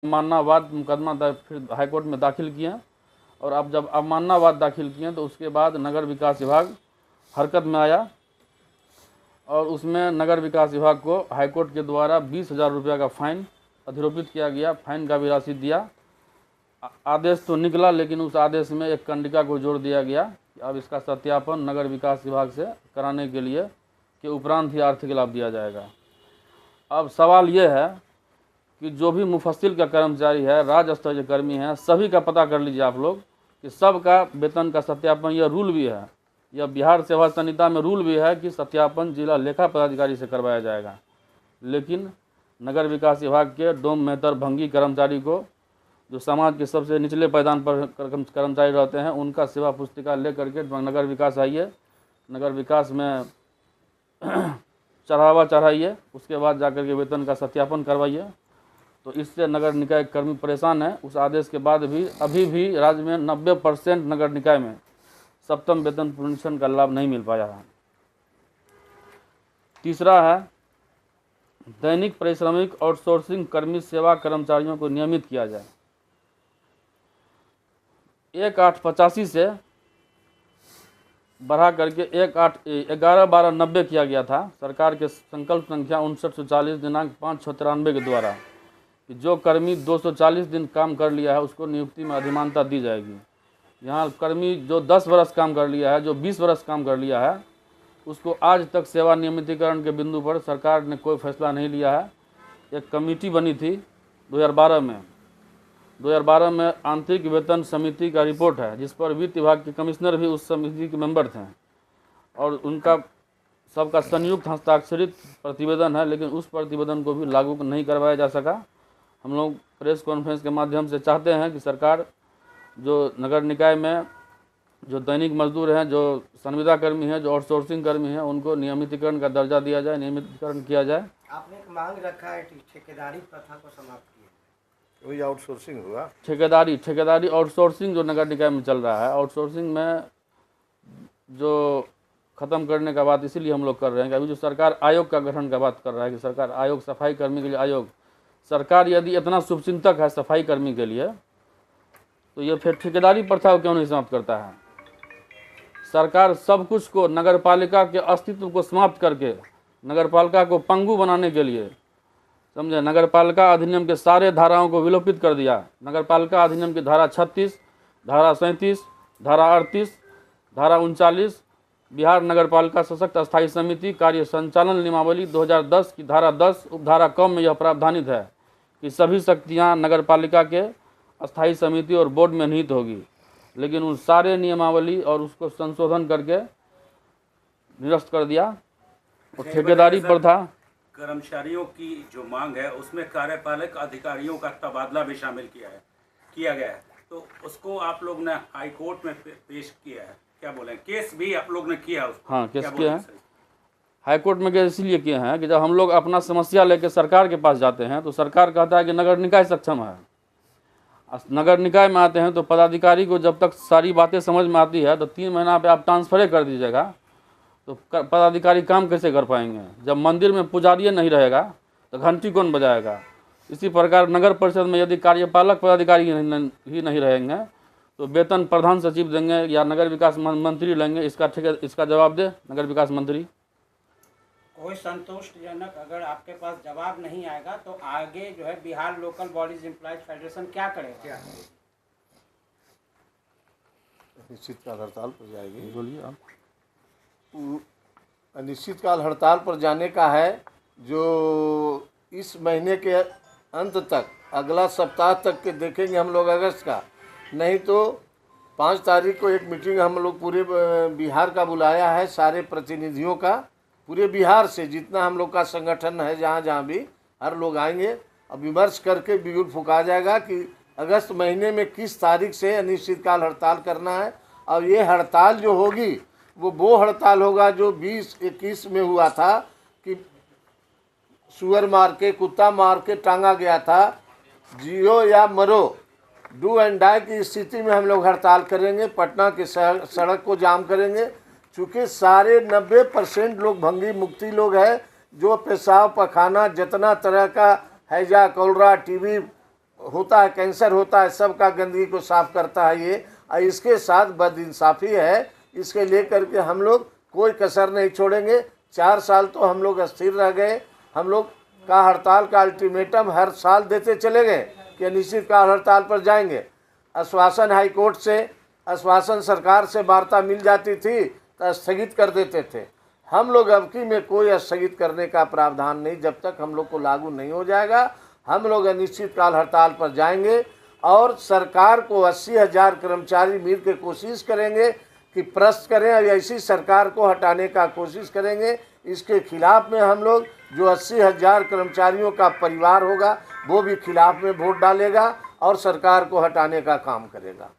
अवमाननावाद मुकदमा फिर हाईकोर्ट में दाखिल किए और अब जब अवमाननावाद दाखिल किए तो उसके बाद नगर विकास विभाग हरकत में आया और उसमें नगर विकास विभाग को हाईकोर्ट के द्वारा 20,000 रुपये का फाइन अधिरोपित किया गया। फाइन का भी राशि दिया। आदेश तो निकला, लेकिन उस आदेश में एक कंडिका को जोड़ दिया गया कि अब इसका सत्यापन नगर विकास विभाग से कराने के लिए के उपरांत ही आर्थिक लाभ दिया जाएगा। अब सवाल ये है कि जो भी मुफस्सिल का कर्मचारी है, राज्य स्तरीय कर्मी है, सभी का पता कर लीजिए आप लोग कि सबका वेतन का सत्यापन, यह रूल भी है, यह बिहार सेवा संहिता में रूल भी है कि सत्यापन जिला लेखा पदाधिकारी से करवाया जाएगा। लेकिन नगर विकास विभाग के डोम मेहतर भंगी कर्मचारी को, जो समाज के सबसे निचले पायदान पर कर्मचारी रहते हैं, उनका सेवा पुस्तिका ले करके नगर विकास आइए, नगर विकास में चढ़ावा चढ़ाइए, उसके बाद जाकर के वेतन का सत्यापन करवाइए। तो इससे नगर निकाय कर्मी परेशान है। उस आदेश के बाद भी अभी भी राज्य में 90% नगर निकाय में सप्तम वेतन पुनरीक्षण का लाभ नहीं मिल पाया है। तीसरा है दैनिक पारिश्रमिक आउटसोर्सिंग कर्मी सेवा कर्मचारियों को नियमित किया जाए। 1,885 से बढ़ा करके 11,12,90 किया गया था सरकार के संकल्प संख्या 5940 दिनांक 5/6/93 के द्वारा कि जो कर्मी 240 दिन काम कर लिया है उसको नियुक्ति में अधिमानता दी जाएगी। यहाँ कर्मी जो 10 वर्ष काम कर लिया है, जो 20 वर्ष काम कर लिया है, उसको आज तक सेवा नियमितीकरण के बिंदु पर सरकार ने कोई फैसला नहीं लिया है। एक कमेटी बनी थी 2012 में आंतरिक वेतन समिति का रिपोर्ट है, जिस पर वित्त विभाग के कमिश्नर भी उस समिति के मेंबर थे और उनका सबका संयुक्त हस्ताक्षरित प्रतिवेदन है, लेकिन उस प्रतिवेदन को भी लागू नहीं करवाया जा सका। हम लोग प्रेस कॉन्फ्रेंस के माध्यम से चाहते हैं कि सरकार जो नगर निकाय में जो दैनिक मजदूर हैं, जो संविदा कर्मी हैं, जो आउटसोर्सिंग कर्मी हैं, उनको नियमितीकरण का दर्जा दिया जाए, नियमितीकरण किया जाए। आपने एक मांग रखा है ठेकेदारी प्रथा को समाप्त किया, वही आउटसोर्सिंग होगा। ठेकेदारी आउटसोर्सिंग जो नगर निकाय में चल रहा है, आउटसोर्सिंग में जो ख़त्म करने का बात इसीलिए हम लोग कर रहे हैं कि अभी जो सरकार आयोग का गठन का बात कर रहा है कि सरकार आयोग, सफाई कर्मी के लिए आयोग, सरकार यदि इतना शुभचिंतक है सफाई कर्मी के लिए, तो ये फिर ठेकेदारी प्रथा को क्यों नहीं समाप्त करता है? सरकार सब कुछ को, नगर पालिका के अस्तित्व को समाप्त करके नगर पालिका को पंगु बनाने के लिए, समझे, नगर पालिका अधिनियम के सारे धाराओं को विलोपित कर दिया। नगर पालिका अधिनियम की धारा 36, धारा 37, धारा 38, धारा 39, बिहार नगर पालिका सशक्त अस्थायी समिति कार्य संचालन नियमावली 2010 की धारा 10 उपधारा क में यह प्रावधानित है कि सभी शक्तियाँ नगर पालिका के अस्थायी समिति और बोर्ड में निहित होगी। लेकिन उन सारे नियमावली और उसको संशोधन करके निरस्त कर दिया। और ठेकेदारी प्रथा, कर्मचारियों की जो मांग है उसमें कार्यपालक अधिकारियों का तबादला भी शामिल किया गया है, तो उसको आप लोग ने हाई कोर्ट में पेश किया है, क्या बोले, केस भी आप लोग ने किया उसको? हाँ, केस किया है हाई कोर्ट में। केस इसलिए किए हैं कि जब हम लोग अपना समस्या लेकर सरकार के पास जाते हैं तो सरकार कहता है कि नगर निकाय सक्षम है। नगर निकाय में आते हैं तो पदाधिकारी को जब तक सारी बातें समझ में आती है तो 3 महीना पे आप ट्रांसफर कर दीजिएगा, तो पदाधिकारी काम कैसे कर पाएंगे? जब मंदिर में पुजारी नहीं रहेगा तो घंटी कौन बजाएगा? इसी प्रकार नगर परिषद में यदि कार्यपालक पदाधिकारी ही नहीं रहेंगे तो वेतन प्रधान सचिव देंगे या नगर विकास मंत्री लेंगे? इसका जवाब दे नगर विकास मंत्री। कोई संतुष्टजनक अगर आपके पास जवाब नहीं आएगा तो आगे जो है Bihar local bodies employees federation क्या करेगा? अनिश्चितकाल हड़ताल पर जाएगी। बोलिए आप। अनिश्चितकाल हड़ताल पर जाने का है, जो इस महीने के अंत तक, अगला सप्ताह तक के देखेंगे हम लोग अगस्त का, नहीं तो 5 तारीख को एक मीटिंग हम लोग पूरे बिहार का बुलाया है, सारे प्रतिनिधियों का, पूरे बिहार से जितना हम लोग का संगठन है, जहाँ जहाँ भी हर लोग आएंगे और विमर्श करके बिगुल फूका जाएगा कि अगस्त महीने में किस तारीख से अनिश्चितकाल हड़ताल करना है। और ये हड़ताल जो होगी वो हड़ताल होगा जो 2021 में हुआ था कि सुअर मार के, कुत्ता मार के टांगा गया था। जियो या मरो, डू एंड डाई की स्थिति में हम लोग हड़ताल करेंगे। पटना के सड़क को जाम करेंगे, चूँकि सारे 90% लोग भंगी मुक्ति लोग हैं, जो पेशाब पखाना जितना तरह का हैजा, कॉलरा, टीबी होता है, कैंसर होता है, सबका गंदगी को साफ करता है ये। और इसके साथ बदइंसाफ़ी है, इसके लेकर के हम लोग कोई कसर नहीं छोड़ेंगे। 4 साल तो हम लोग अस्थिर रह गए। हम लोग का हड़ताल का अल्टीमेटम हर साल देते चले गए कि अनिश्चितकाल हड़ताल पर जाएंगे। आश्वासन हाई कोर्ट से, आश्वासन सरकार से वार्ता मिल जाती थी तो स्थगित कर देते थे। हम लोग अब की में कोई स्थगित करने का प्रावधान नहीं, जब तक हम लोग को लागू नहीं हो जाएगा हम लोग अनिश्चितकाल हड़ताल पर जाएंगे। और सरकार को 80,000 कर्मचारी मिल के कोशिश करेंगे कि प्रश्न करें और ऐसी सरकार को हटाने का कोशिश करेंगे। इसके खिलाफ में हम लोग जो 80,000 कर्मचारियों का परिवार होगा वो भी खिलाफ में वोट डालेगा और सरकार को हटाने का काम करेगा।